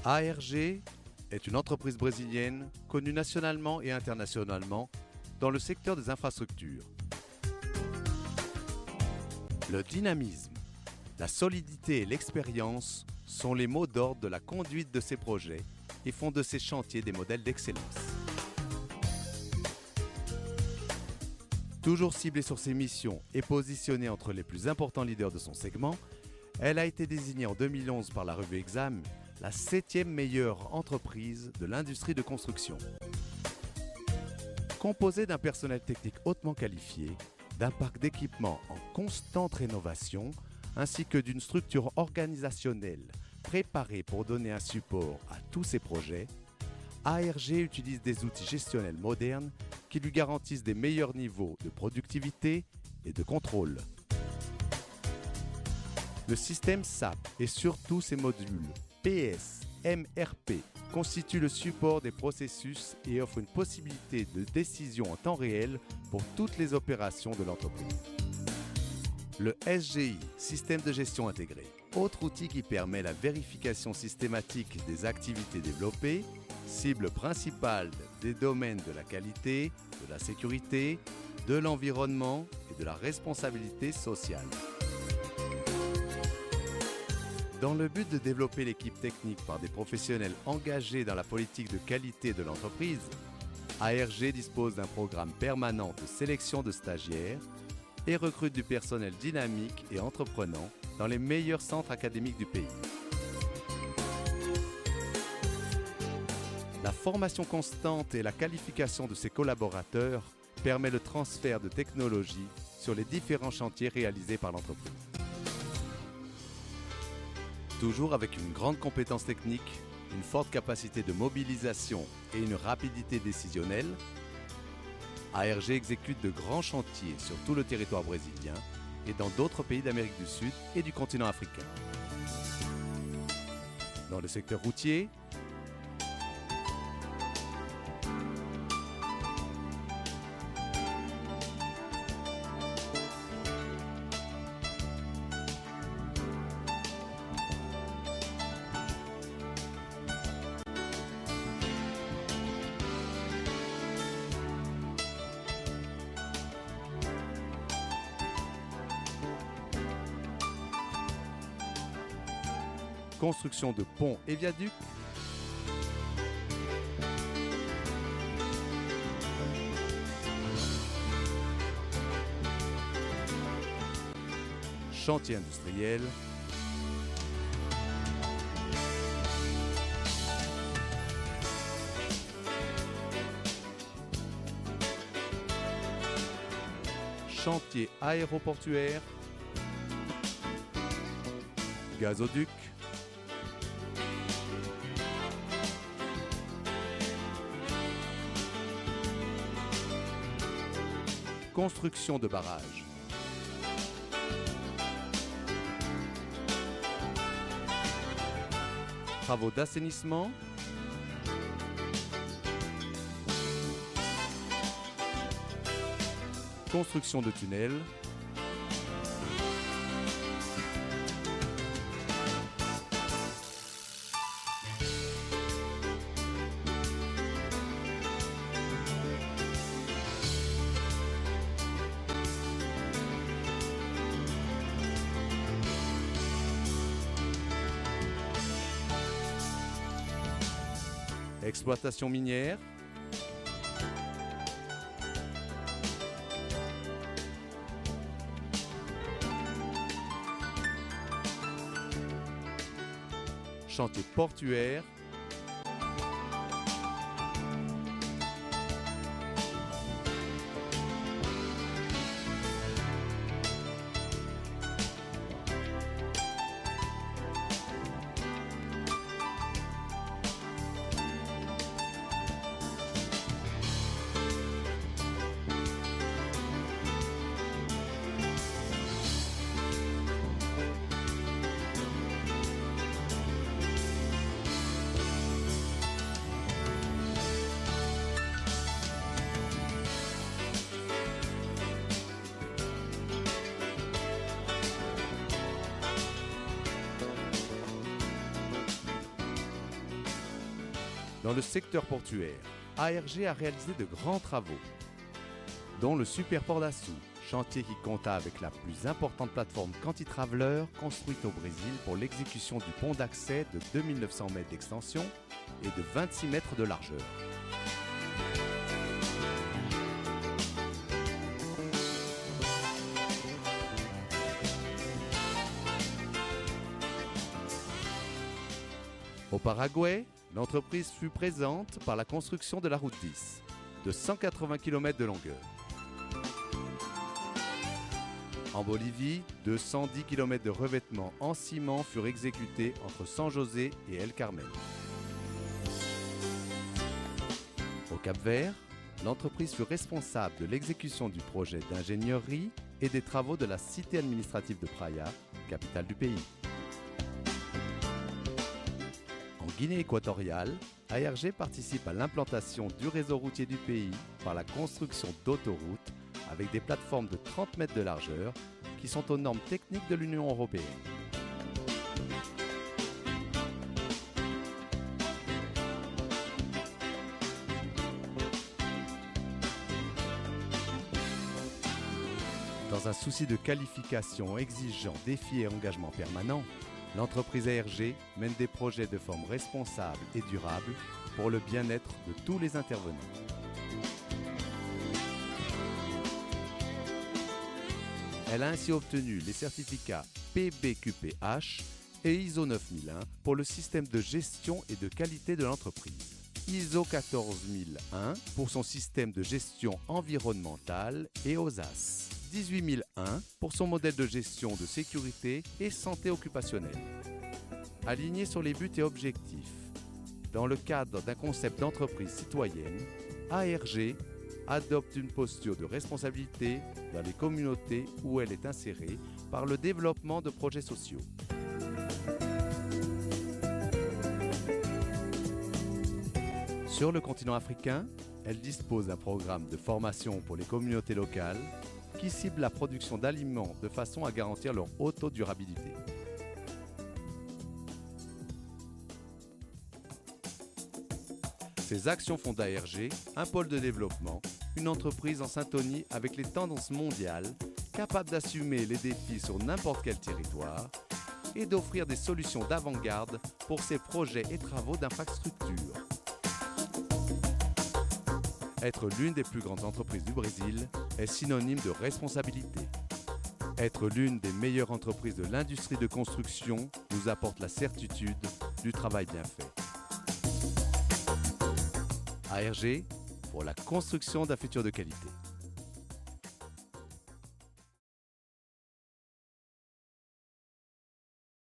ARG est une entreprise brésilienne connue nationalement et internationalement dans le secteur des infrastructures. Le dynamisme, la solidité et l'expérience sont les mots d'ordre de la conduite de ces projets et font de ces chantiers des modèles d'excellence. Toujours ciblée sur ses missions et positionnée entre les plus importants leaders de son segment, elle a été désignée en 2011 par la revue Exam la 7e meilleure entreprise de l'industrie de construction. Composée d'un personnel technique hautement qualifié, d'un parc d'équipements en constante rénovation, ainsi que d'une structure organisationnelle préparée pour donner un support à tous ses projets, ARG utilise des outils gestionnels modernes qui lui garantissent des meilleurs niveaux de productivité et de contrôle. Le système SAP et surtout ses modules PS, MRP constituent le support des processus et offrent une possibilité de décision en temps réel pour toutes les opérations de l'entreprise. Le SGI, Système de gestion intégré, autre outil qui permet la vérification systématique des activités développées, cible principale des domaines de la qualité, de la sécurité, de l'environnement et de la responsabilité sociale. Dans le but de développer l'équipe technique par des professionnels engagés dans la politique de qualité de l'entreprise, ARG dispose d'un programme permanent de sélection de stagiaires et recrute du personnel dynamique et entreprenant dans les meilleurs centres académiques du pays. La formation constante et la qualification de ses collaborateurs permet le transfert de technologies sur les différents chantiers réalisés par l'entreprise. Toujours avec une grande compétence technique, une forte capacité de mobilisation et une rapidité décisionnelle, ARG exécute de grands chantiers sur tout le territoire brésilien et dans d'autres pays d'Amérique du Sud et du continent africain. Dans le secteur routier, construction de ponts et viaducs, chantier industriel, chantier aéroportuaire, gazoduc, construction de barrages. Travaux d'assainissement. Construction de tunnels. Exploitation minière, chantier portuaire, Dans le secteur portuaire, ARG a réalisé de grands travaux, dont le Superport d'Assou, chantier qui compta avec la plus importante plateforme quanti-traveler construite au Brésil pour l'exécution du pont d'accès de 2900 mètres d'extension et de 26 mètres de largeur. Au Paraguay, l'entreprise fut présente par la construction de la route 10, de 180 km de longueur. En Bolivie, 210 km de revêtement en ciment furent exécutés entre San José et El Carmen. Au Cap-Vert, l'entreprise fut responsable de l'exécution du projet d'ingénierie et des travaux de la cité administrative de Praia, capitale du pays. En Guinée équatoriale, ARG participe à l'implantation du réseau routier du pays par la construction d'autoroutes avec des plateformes de 30 mètres de largeur qui sont aux normes techniques de l'Union européenne. Dans un souci de qualification exigeant défis et engagement permanent, l'entreprise ARG mène des projets de forme responsable et durable pour le bien-être de tous les intervenants. Elle a ainsi obtenu les certificats PBQP-H et ISO 9001 pour le système de gestion et de qualité de l'entreprise, ISO 14001 pour son système de gestion environnementale et OSAS, 18001 pour son modèle de gestion de sécurité et santé occupationnelle. Aligné sur les buts et objectifs, dans le cadre d'un concept d'entreprise citoyenne, ARG adopte une posture de responsabilité dans les communautés où elle est insérée par le développement de projets sociaux. Sur le continent africain, elle dispose d'un programme de formation pour les communautés locales qui cible la production d'aliments de façon à garantir leur autodurabilité. Ces actions font d'ARG un pôle de développement, une entreprise en syntonie avec les tendances mondiales, capable d'assumer les défis sur n'importe quel territoire et d'offrir des solutions d'avant-garde pour ses projets et travaux d'infrastructure. Être l'une des plus grandes entreprises du Brésil est synonyme de responsabilité. Être l'une des meilleures entreprises de l'industrie de construction nous apporte la certitude du travail bien fait. ARG pour la construction d'un futur de qualité.